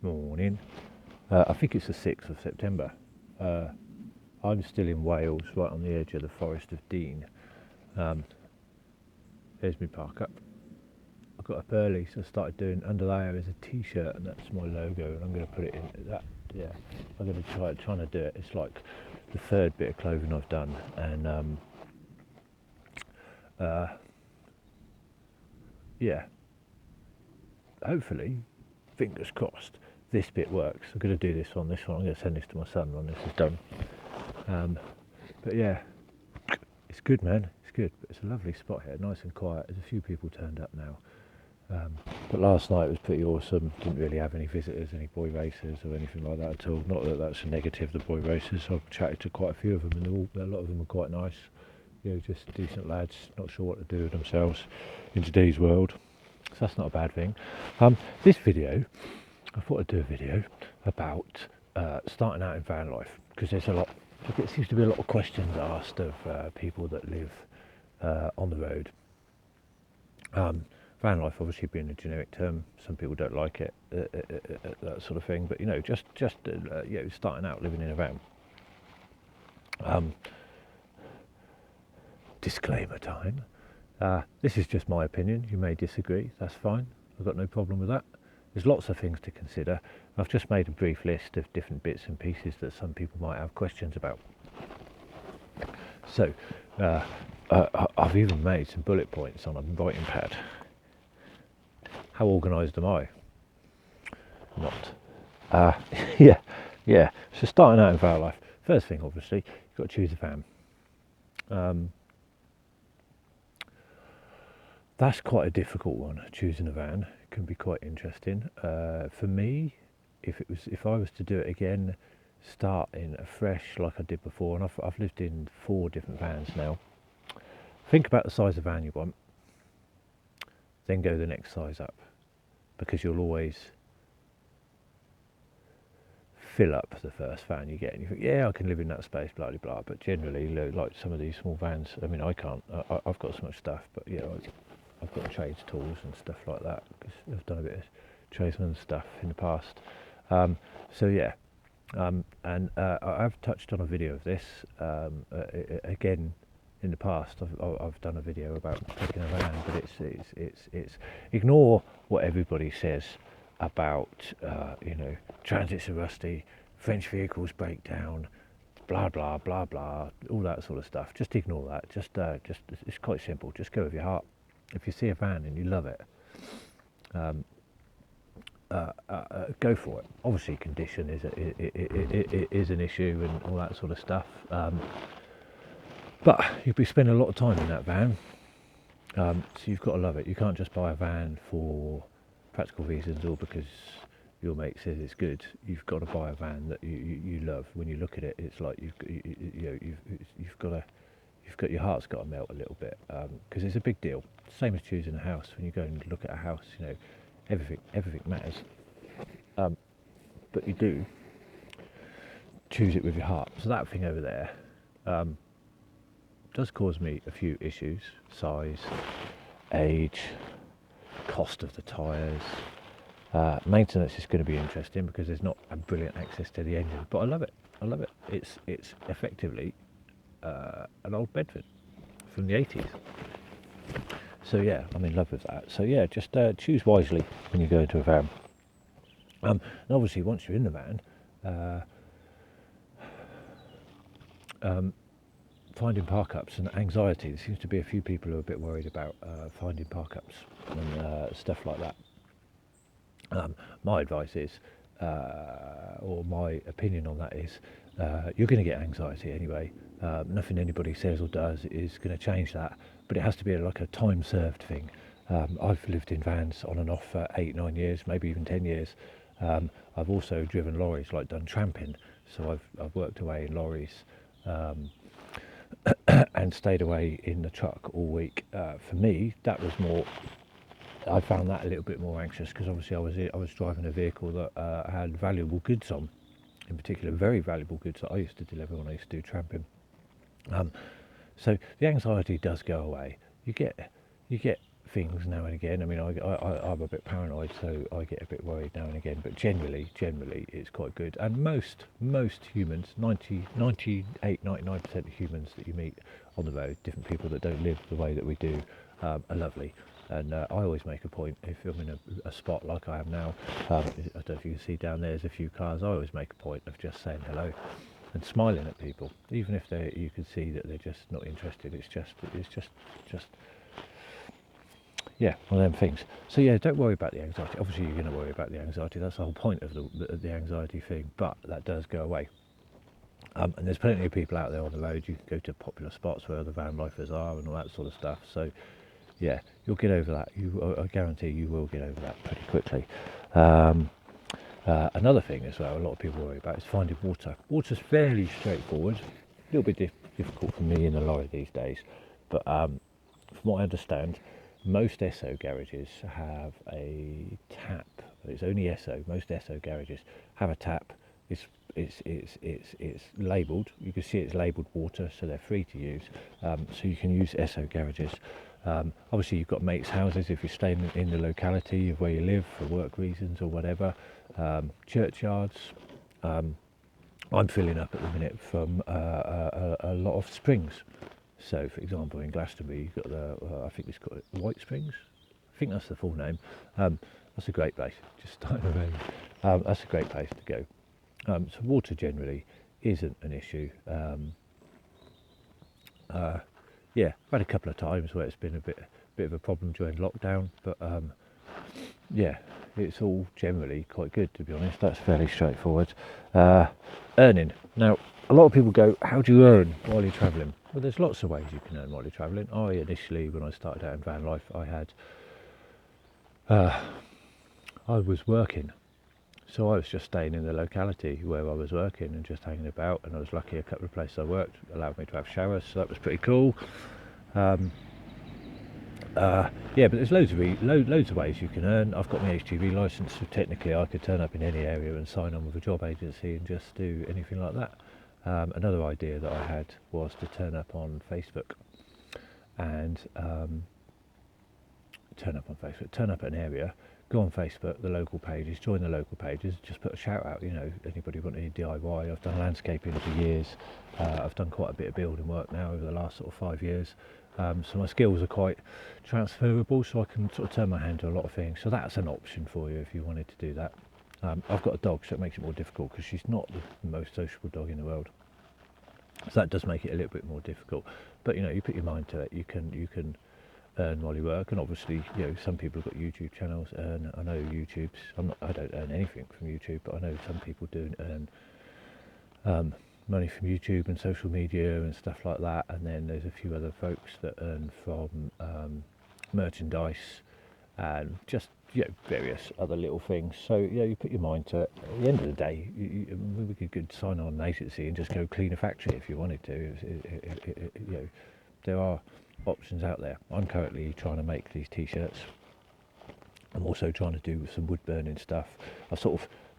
Morning. I think it's the 6th of September. I'm still in Wales, right on the edge of the Forest of Dean. There's my park up. I got up early, so I started doing under there is a t-shirt, and that's my logo, and I'm going to put it in that. Yeah, I'm going to trying to do it. It's like the third bit of clothing I've done, and yeah, hopefully, fingers crossed, this bit works. I'm going to do this one. I'm going to send this to my son when this is done. But yeah, it's good, man. It's good. But it's a lovely spot here, nice and quiet. There's a few people turned up now. But last night was pretty awesome. Didn't really have any visitors, any boy racers or anything like that at all. Not that that's a negative, the boy racers. I've chatted to quite a few of them, and a lot of them are quite nice. You know, just decent lads, not sure what to do with themselves in today's world. So that's not a bad thing. This video, I thought I'd do a video about starting out in van life, because there seems to be a lot of questions asked of people that live on the road. Van life obviously being a generic term, some people don't like it, that sort of thing. But you know, just you know, starting out living in a van. Disclaimer time. This is just my opinion. You may disagree. That's fine. I've got no problem with that. There's lots of things to consider. I've just made a brief list of different bits and pieces that some people might have questions about. So I've even made some bullet points on a writing pad. How organised am I? Not. Yeah. So starting out in van life, first thing obviously, you've got to choose a van. That's quite a difficult one. Choosing a van can be quite interesting. For me, if I was to do it again, starting afresh like I did before, and I've lived in 4 different vans now. Think about the size of van you want, then go the next size up, because you'll always fill up the first van you get, and you think, yeah, I can live in that space, blah blah blah. But generally, like some of these small vans, I mean, I can't. I've got so much stuff, but you know, I've got trades tools and stuff like that, because I've done a bit of tradesman stuff in the past. So yeah, and I've touched on a video of this again in the past. I've done a video about picking a van, but it's ignore what everybody says about you know, transits are rusty, French vehicles break down, blah blah blah blah, all that sort of stuff. Just ignore that. Just it's quite simple. Just go with your heart. If you see a van and you love it, go for it. Obviously, condition is an issue and all that sort of stuff. But you'll be spending a lot of time in that van, so you've got to love it. You can't just buy a van for practical reasons or because your mate says it's good. You've got to buy a van that you love. When you look at it, it's like you've got your heart's got to melt a little bit, because it's a big deal. Same as choosing a house. When you go and look at a house, you know, everything matters. But you do choose it with your heart. So that thing over there does cause me a few issues: size, age, cost of the tyres. Maintenance is going to be interesting because there's not a brilliant access to the engine, but I love it. It's effectively an old Bedford from the 80s. So yeah, I'm in love with that. So yeah, just choose wisely when you go into a van. And obviously, once you're in the van, finding park-ups and anxiety. There seems to be a few people who are a bit worried about finding park-ups and stuff like that. My advice is, or my opinion on that is, you're going to get anxiety anyway. Nothing anybody says or does is going to change that, but it has to be like a time-served thing. I've lived in vans on and off for 8-9 years, maybe even 10 years. I've also driven lorries, like done tramping, so I've worked away in lorries and stayed away in the truck all week. For me, that was more. I found that a little bit more anxious, because obviously I was driving a vehicle that had valuable goods on, in particular very valuable goods that I used to deliver when I used to do tramping. So the anxiety does go away. You get things now and again. I mean, I'm a bit paranoid, so I get a bit worried now and again, but generally it's quite good. And most humans, 99% of humans that you meet on the road, different people that don't live the way that we do, are lovely. And I always make a point, if I'm in a spot like I am now, I don't know if you can see down there's a few cars, I always make a point of just saying hello and smiling at people, even if you can see that they're just not interested. It's just yeah, one of them things. So yeah, don't worry about the anxiety. Obviously you're going to worry about the anxiety, that's the whole point of the anxiety thing, but that does go away. And there's plenty of people out there on the road. You can go to popular spots where the van lifers are and all that sort of stuff. So yeah, you'll get over that. I guarantee you will get over that pretty quickly. Another thing as well, a lot of people worry about is finding water. Water's fairly straightforward. A little bit difficult for me in a lorry these days, but from what I understand, most Esso garages have a tap. It's only Esso. Most Esso garages have a tap. It's labelled. You can see it's labelled water, so they're free to use. So you can use Esso garages. Obviously, you've got mates' houses if you're staying in the locality of where you live for work reasons or whatever. Churchyards. I'm filling up at the minute from a lot of springs. So, for example, in Glastonbury, you've got I think it's called White Springs. I think that's the full name. That's a great place. Just starting a rain. That's a great place to go. So water generally isn't an issue. Yeah, I've had a couple of times where it's been a bit of a problem during lockdown, but yeah, it's all generally quite good, to be honest. That's fairly straightforward. Earning. Now, a lot of people go, how do you earn while you're travelling? Well, there's lots of ways you can earn while you're travelling. Initially, when I started out in van life, I was working. So I was just staying in the locality where I was working and just hanging about, and I was lucky a couple of places I worked allowed me to have showers, so that was pretty cool. Yeah, but there's loads of ways you can earn. I've got my HGV licence, so technically I could turn up in any area and sign on with a job agency and just do anything like that. Another idea that I had was to turn up on Facebook and turn up at an area, go on Facebook, the local pages, join the local pages, just put a shout out, anybody want any DIY. I've done landscaping for years. I've done quite a bit of building work now over the last sort of 5 years. So my skills are quite transferable, so I can sort of turn my hand to a lot of things. So that's an option for you if you wanted to do that. I've got a dog, so it makes it more difficult because she's not the most sociable dog in the world. So that does make it a little bit more difficult. But you put your mind to it, you can earn while you work. And obviously, some people have got YouTube channels. I know I don't earn anything from YouTube, but I know some people do earn money from YouTube and social media and stuff like that. And then there's a few other folks that earn from merchandise and just various other little things. So you put your mind to it. At the end of the day, we could sign on an agency and just go clean a factory if you wanted to. There are options out there. I'm currently trying to make these t-shirts. I'm also trying to do some wood burning stuff.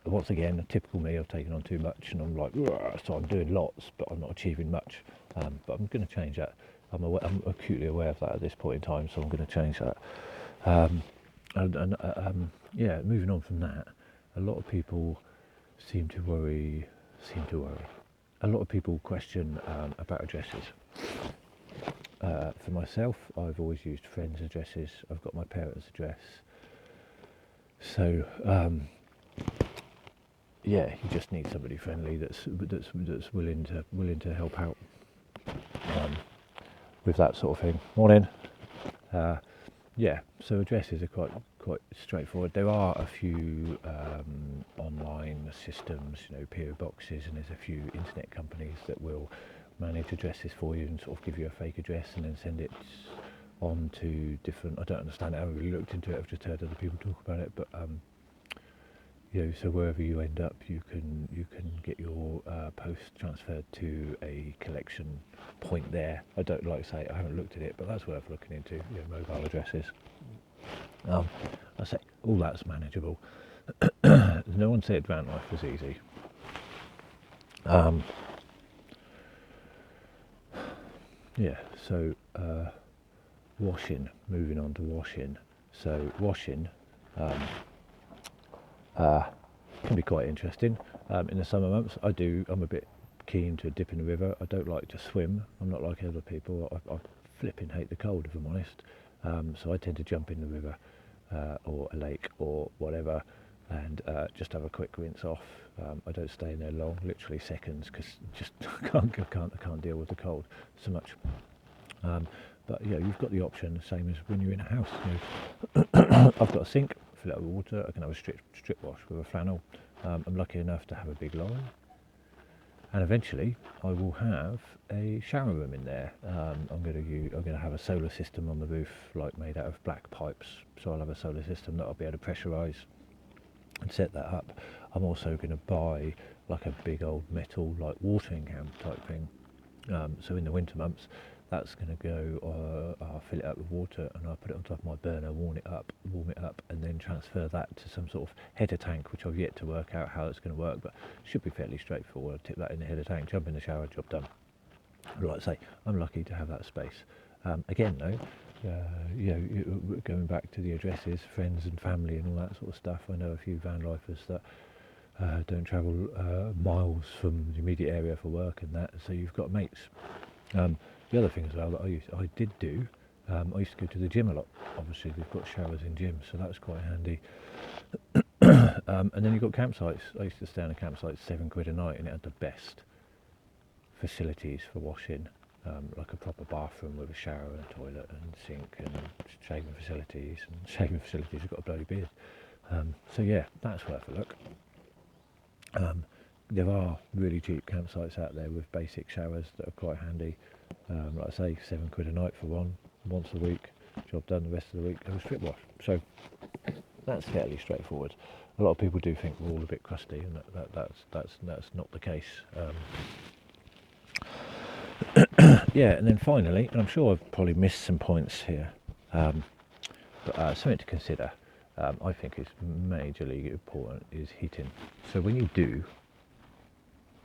Once again, typical me, I've taken on too much and I'm like, so I'm doing lots, but I'm not achieving much. But I'm going to change that. I'm acutely aware of that at this point in time, so I'm going to change that. Yeah, moving on from that, a lot of people seem to worry. A lot of people question about addresses. For myself, I've always used friends' addresses. I've got my parents' address. So yeah, you just need somebody friendly that's willing to help out with that sort of thing. Morning. Yeah, so addresses are quite straightforward. There are a few online systems, PO boxes, and there's a few internet companies that will manage addresses for you and sort of give you a fake address and then send it on to different. I don't understand it. I haven't really looked into it. I've just heard other people talk about it, but so wherever you end up, you can get your post transferred to a collection point there. I don't like to say I haven't looked at it, but that's worth looking into. Mobile addresses. I say all that's manageable. No one said van life was easy. Yeah. So washing, moving on to washing. So washing can be quite interesting. In the summer months, I'm a bit keen to dip in the river. I don't like to swim. I'm not like other people. I flipping hate the cold, if I'm honest. So I tend to jump in the river or a lake or whatever, and just have a quick rinse off. I don't stay in there long, literally seconds, because just I can't deal with the cold so much. But yeah, you've got the option, the same as when you're in a house. I've got a sink, fill it up with water. I can have a strip wash with a flannel. I'm lucky enough to have a big line, and eventually I will have a shower room in there. I'm going to have a solar system on the roof, like made out of black pipes. So I'll have a solar system that I'll be able to pressurise and set that up. I'm also going to buy like a big old metal like watering can type thing. So in the winter months, that's going to go. I'll fill it up with water and I'll put it on top of my burner, warm it up, and then transfer that to some sort of header tank, which I've yet to work out how it's going to work, but should be fairly straightforward. I'll tip that in the header tank, jump in the shower, job done. Like I say, I'm lucky to have that space. Again, though, going back to the addresses, friends and family and all that sort of stuff, I know a few van lifers that don't travel miles from the immediate area for work and that, so you've got mates. The other thing as well that I used to go to the gym a lot. Obviously they've got showers in gyms, so that's quite handy. And then you've got campsites. I used to stay on a campsite, £7 a night, and it had the best facilities for washing, like a proper bathroom with a shower and a toilet and sink and shaving facilities. And shaving facilities have got a bloody beard. So yeah, that's worth a look. There are really cheap campsites out there with basic showers that are quite handy. Like I say, £7 a night for one, once a week, job done. The rest of the week have a strip wash. So that's fairly straightforward. A lot of people do think we're all a bit crusty, and that's not the case. Yeah, and then finally, and I'm sure I've probably missed some points here, but something to consider, I think is majorly important, is heating. So when you do,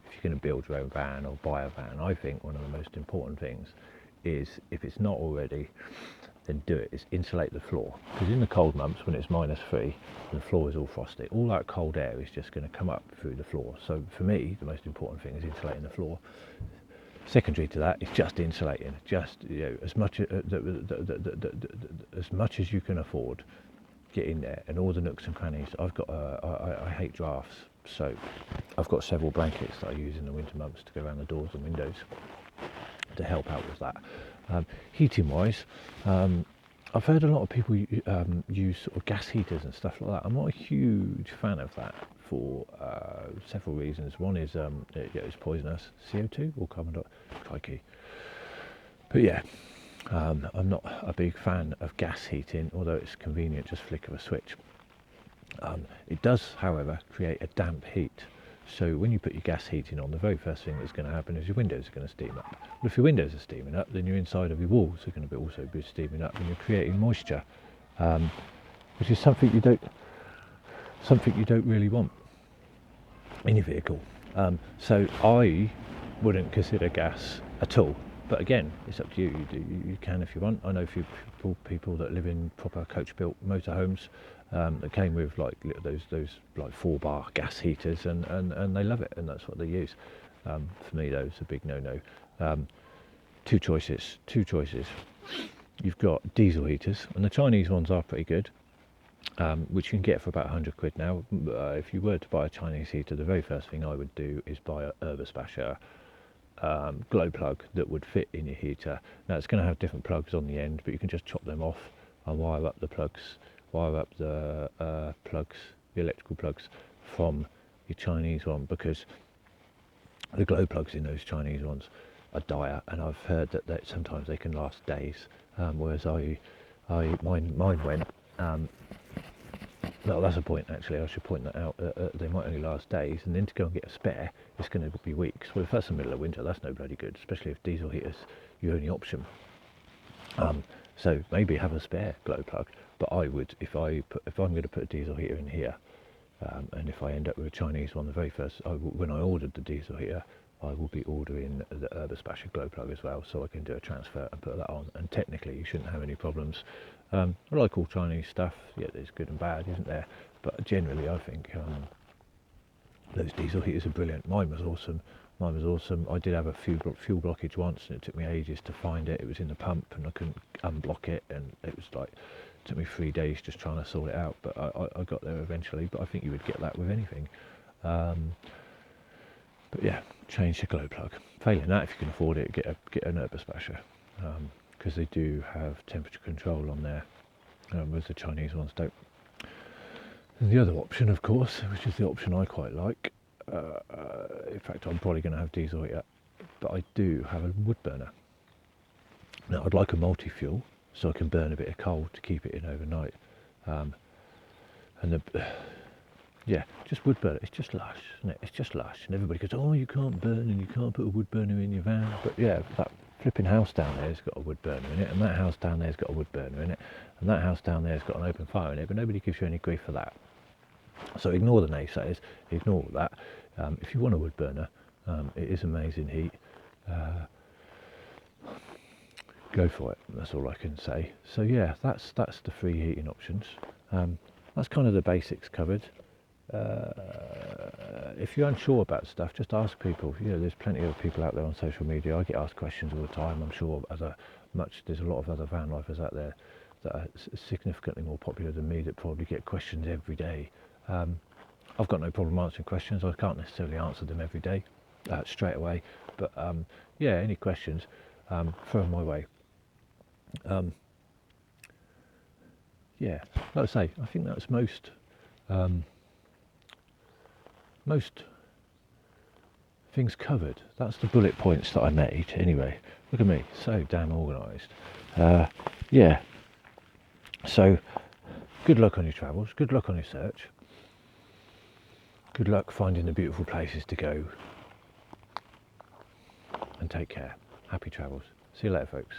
if you're going to build your own van or buy a van, I think one of the most important things is, if it's not already, then do it, is insulate the floor. Because in the cold months, when it's -3 and the floor is all frosty, all that cold air is just going to come up through the floor. So for me, the most important thing is insulating the floor. Secondary to that is just insulating, just as much as you can afford. Get in there, and all the nooks and crannies. I've got I hate drafts, so I've got several blankets that I use in the winter months to go around the doors and windows to help out with that. Heating wise, I've heard a lot of people use sort of gas heaters and stuff like that. I'm not a huge fan of that for several reasons. One is it's poisonous, CO2 or carbon dioxide, crikey. But yeah, I'm not a big fan of gas heating, although it's convenient, just flick of a switch. It does, however, create a damp heat. So when you put your gas heating on, the very first thing that's going to happen is your windows are going to steam up. But if your windows are steaming up, then your inside of your walls are going to also be steaming up, and you're creating moisture, which is something you don't really want in your vehicle. So I wouldn't consider gas at all. But again, it's up to you. You can if you want. I know a few people that live in proper coach-built motorhomes that came with like those like 4-bar gas heaters, and they love it, and that's what they use. For me, though, it's a big no-no. Two choices. You've got diesel heaters, and the Chinese ones are pretty good, which you can get for about £100 now. If you were to buy a Chinese heater, the very first thing I would do is buy a Erbesbacher glow plug that would fit in your heater. Now it's going to have different plugs on the end, but you can just chop them off and wire up the electrical plugs from your Chinese one, because the glow plugs in those Chinese ones are dire, and I've heard that sometimes they can last days, whereas mine went. No, that's a point actually, I should point that out. They might only last days, and then to go and get a spare, it's going to be weeks. Well, if that's the middle of winter, that's no bloody good, especially if diesel heater's your only option. So maybe have a spare glow plug, but I would, if I'm going to put a diesel heater in here, and if I end up with a Chinese one, the very first, when I ordered the diesel heater, I will be ordering the Spasher glow plug as well, so I can do a transfer and put that on, and technically you shouldn't have any problems. I like all Chinese stuff, yeah, there's good and bad, isn't there? But generally I think those diesel heaters are brilliant. Mine was awesome. I did have a fuel blockage once, and it took me ages to find it. It was in the pump and I couldn't unblock it, and it was like, it took me 3 days just trying to sort it out, but I got there eventually. But I think you would get that with anything. But yeah, change the glow plug. Failing that, if you can afford it, get an Spasher, because they do have temperature control on there, whereas the Chinese ones don't. And the other option, of course, which is the option I quite like, in fact I'm probably going to have diesel heater, but I do have a wood burner. Now I'd like a multi-fuel so I can burn a bit of coal to keep it in overnight, and yeah, just wood burner. It's just lush, isn't it? It's just lush. And everybody goes, oh, you can't burn and you can't put a wood burner in your van. But yeah, that flipping house down there has got a wood burner in it, and that house down there's got a wood burner in it, and that house down there's got an open fire in it, but nobody gives you any grief for that. So ignore the naysayers, ignore all that. If you want a wood burner, it is amazing heat. Go for it, that's all I can say. So yeah, that's the 3 heating options. That's kind of the basics covered. If you're unsure about stuff, just ask people. You know, there's plenty of people out there on social media. I get asked questions all the time. I'm sure there's a lot of other van lifers out there that are significantly more popular than me that probably get questions every day. I've got no problem answering questions. I can't necessarily answer them every day straight away, but yeah, any questions, throw them my way. Yeah, like I say, I think that's most things covered. That's the bullet points that I made. Anyway, look at me, so damn organised. Yeah, so good luck on your travels, good luck on your search, good luck finding the beautiful places to go, and take care. Happy travels. See you later, folks.